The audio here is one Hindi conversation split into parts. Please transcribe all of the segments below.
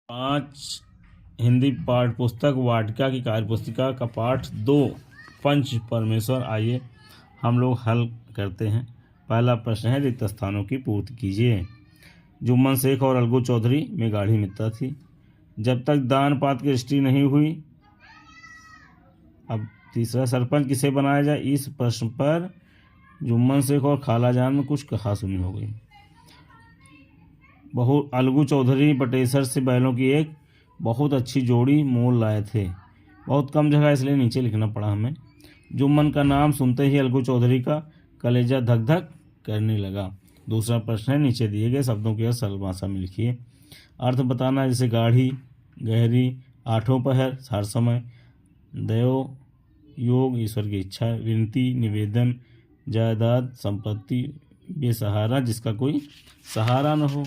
5 हिंदी पाठ्य पुस्तक वाटिका की कार्यपुस्तिका का पाठ 2 पंच परमेश्वर। आइए हम लोग हल करते हैं। पहला प्रश्न है, रिक्त स्थानों की पूर्ति कीजिए। जुम्मन शेख और अलगू चौधरी में गाढ़ी मित्रता थी जब तक दान पात्र की रजिस्ट्री नहीं हुई। अब तीसरा, सरपंच किसे बनाया जाए। इस प्रश्न पर जुम्मन शेख और खालाजान में कुछ कहासुनी हो गई। अलगू चौधरी बटेसर से बैलों की एक बहुत अच्छी जोड़ी मोल लाए थे। बहुत कम जगह इसलिए नीचे लिखना पड़ा हमें। जुम्मन का नाम सुनते ही अलगू चौधरी का कलेजा धक धक करने लगा। दूसरा प्रश्न है, नीचे दिए गए शब्दों के सरल भाषा में लिखिए। अर्थ बताना, जैसे गाढ़ी, गहरी, आठों पहर, हर समय, दयो, योग, ईश्वर की इच्छा, विनती, निवेदन, जायदाद, संपत्ति, बेसहारा, जिसका कोई सहारा न हो।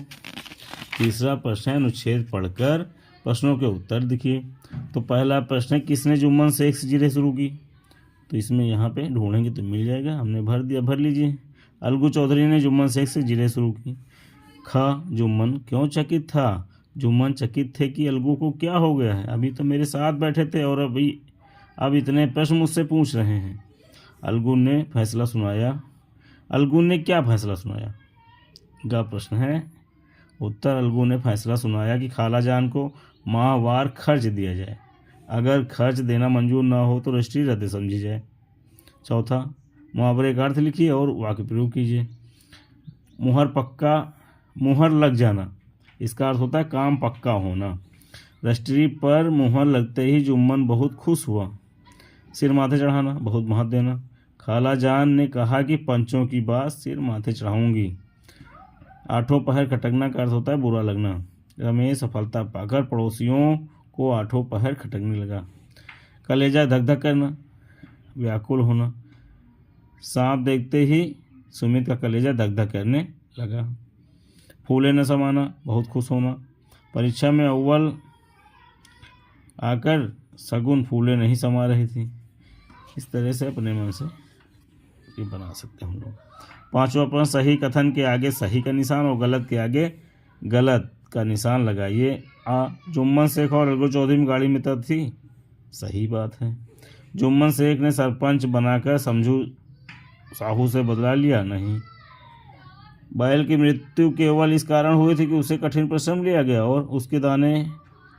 तीसरा प्रश्न है, अनुच्छेद पढ़कर प्रश्नों के उत्तर लिखिए। तो पहला प्रश्न है, किसने जुम्मन शेख से जिले शुरू की। तो इसमें यहाँ पे ढूंढेंगे तो मिल जाएगा, हमने भर दिया, भर लीजिए। अलगू चौधरी ने जुम्मन शेख से जिले शुरू की। जुम्मन क्यों चकित था। जुम्मन चकित थे कि अलगू को क्या हो गया है, अभी तो मेरे साथ बैठे थे और अब इतने प्रश्न मुझसे पूछ रहे हैं। अलगू ने फैसला सुनाया। अलगू ने क्या फैसला सुनाया का प्रश्न है। उत्तर, अलगू ने फैसला सुनाया कि खालाजान को माहवार खर्च दिया जाए। अगर खर्च देना मंजूर ना हो तो रजिस्ट्री रद्द समझी जाए। चौथा, मुहावरे का अर्थ लिखिए और वाक्य प्रयोग कीजिए। मुहर लग जाना, इसका अर्थ होता है काम पक्का होना। रजिस्ट्री पर मुहर लगते ही जुम्मन बहुत खुश हुआ। सिर माथे चढ़ाना, बहुत महत्व देना। खालाजान ने कहा कि पंचों की बात सिर माथे चढ़ाऊंगी। आठों पहर खटकना का अर्थ होता है बुरा लगना। रमेश सफलता पाकर पड़ोसियों को आठों पहर खटकने लगा। कलेजा धक धक करना, व्याकुल होना। सांप देखते ही सुमित का कलेजा धक धक करने लगा। फूले न समाना, बहुत खुश होना। परीक्षा में अव्वल आकर सगुन फूले नहीं समा रही थी। इस तरह से अपने मन से ये बना सकते हैं हम लोग। पांचवा प्रश्न, सही कथन के आगे सही का निशान और गलत के आगे गलत का निशान लगाइए। जुम्मन शेख और अलगू चौधरी में गाढ़ी मित्रता थी, सही बात है। जुम्मन शेख ने सरपंच बनाकर समझू साहू से बदला लिया, नहीं। बैल की मृत्यु केवल इस कारण हुई थी कि उसे कठिन परिश्रम लिया गया और उसके दाने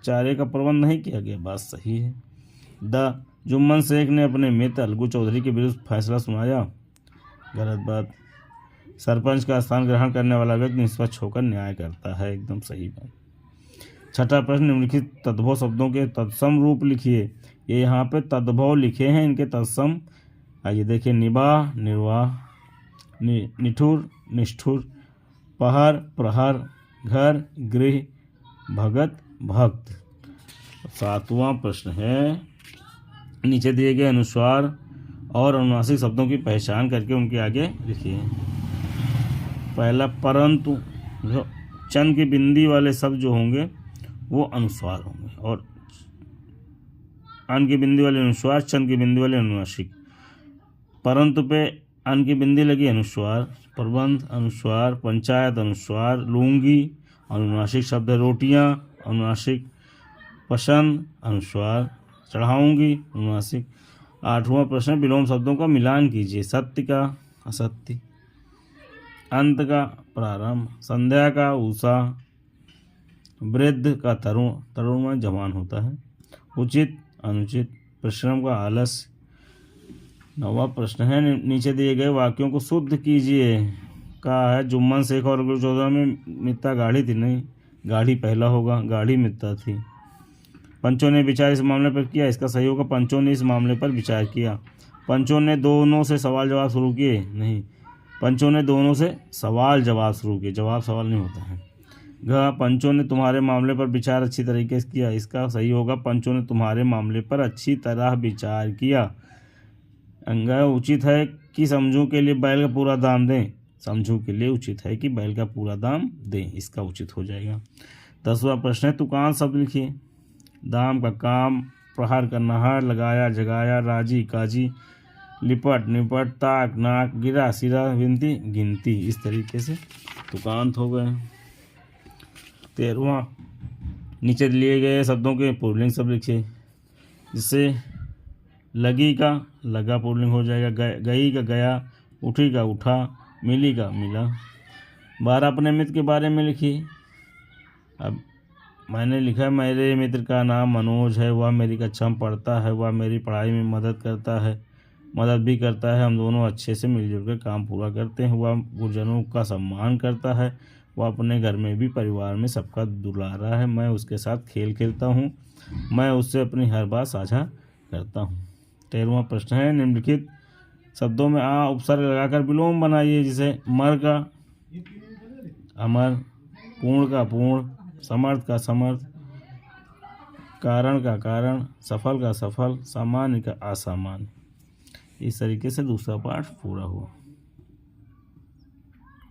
चारे का प्रबंध नहीं किया गया, बात सही है। जुम्मन शेख ने अपने मित्र अलगू चौधरी के विरुद्ध फैसला सुनाया, गलत बात। सरपंच का स्थान ग्रहण करने वाला व्यक्ति निष्पक्ष होकर न्याय करता है, एकदम सही बात। छठा प्रश्न, निम्नलिखित तद्भव शब्दों के तत्सम रूप लिखिए। ये यहाँ पे तद्भव लिखे हैं, इनके तत्सम आइए देखिए। निबाह, निर्वाह, निठुर, निष्ठुर, पहर, प्रहर, घर, गृह, भगत, भक्त। सातवां प्रश्न है, नीचे दिए गए अनुस्वार और अनुनासिक शब्दों की पहचान करके उनके आगे लिखिए। पहला, परंतु, जो चंद की बिंदी वाले शब्द जो होंगे वो अनुस्वार होंगे और अन की बिंदी वाले अनुस्वार, चंद की बिंदी वाले अनुनासिक। परंतु पे अन की बिंदी लगी, अनुस्वार। प्रबंध अनुस्वार, पंचायत अनुस्वार, लूंगी अनुनासिक शब्द, रोटियां अनुनासिक, पसंद अनुस्वार, चढ़ाऊंगी अनुनासिक। आठवां प्रश्न, विलोम शब्दों का मिलान कीजिए। सत्य का असत्य, अंत का प्रारंभ, संध्या का उषा, वृद्ध का तरुण, तरुण में जवान होता है, उचित अनुचित, परिश्रम का आलस्य। नौवां प्रश्न है, नीचे दिए गए वाक्यों को शुद्ध कीजिए। कहा है जुम्मन शेख और अलगू चौधरी में मित्रता गाढ़ी थी, नहीं, गाढ़ी पहला होगा, गाढ़ी मित्रता थी। पंचों ने विचार इस मामले पर किया, इसका सही होगा, पंचों ने इस मामले पर विचार किया। पंचों ने दोनों से सवाल जवाब शुरू किए, नहीं, पंचों ने दोनों से सवाल जवाब शुरू किए, जवाब सवाल नहीं होता है। पंचों ने तुम्हारे मामले पर विचार अच्छी तरीके से किया, इसका सही होगा, पंचों ने तुम्हारे मामले पर अच्छी तरह विचार किया। उचित है कि समझू के लिए बैल का पूरा दाम दें, समझू के लिए उचित है कि बैल का पूरा दाम दें, इसका उचित हो जाएगा। 10वां प्रश्न है, तुकान शब्द लिखिए। दाम का काम, प्रहार का नहार, लगाया जगाया, राजी काजी, लिपट निपट, ताक नाक, गिरा सिरा, विनती गिनती। इस तरीके से तुकांत हो गए। 13वां, नीचे लिए गए शब्दों के पुल्लिंग शब्द लिखिए, जिससे लगी का लगा पुल्लिंग हो जाएगा, गई का गया, उठी का उठा, मिली का मिला। 12 अपने मित्र के बारे में लिखिए। अब मैंने लिखा मेरे मित्र का नाम मनोज है, वह मेरी कक्षा में पढ़ता है, वह मेरी पढ़ाई में मदद भी करता है, हम दोनों अच्छे से मिलजुल कर काम पूरा करते हैं। वह गुरुजनों का सम्मान करता है, वह अपने घर में भी परिवार में सबका दुलारा है। मैं उसके साथ खेल खेलता हूँ, मैं उससे अपनी हर बात साझा करता हूँ। 13वां प्रश्न है, निम्नलिखित शब्दों में आ उपसर्ग लगाकर विलोम बनाइए, जिसे मर का अमर, पूर्ण का पूर्ण, समर्थ का समर्थ, कारण का कारण, सफल का सफल, सामान्य का असामान्य। इस तरीके से दूसरा पाठ पूरा हुआ।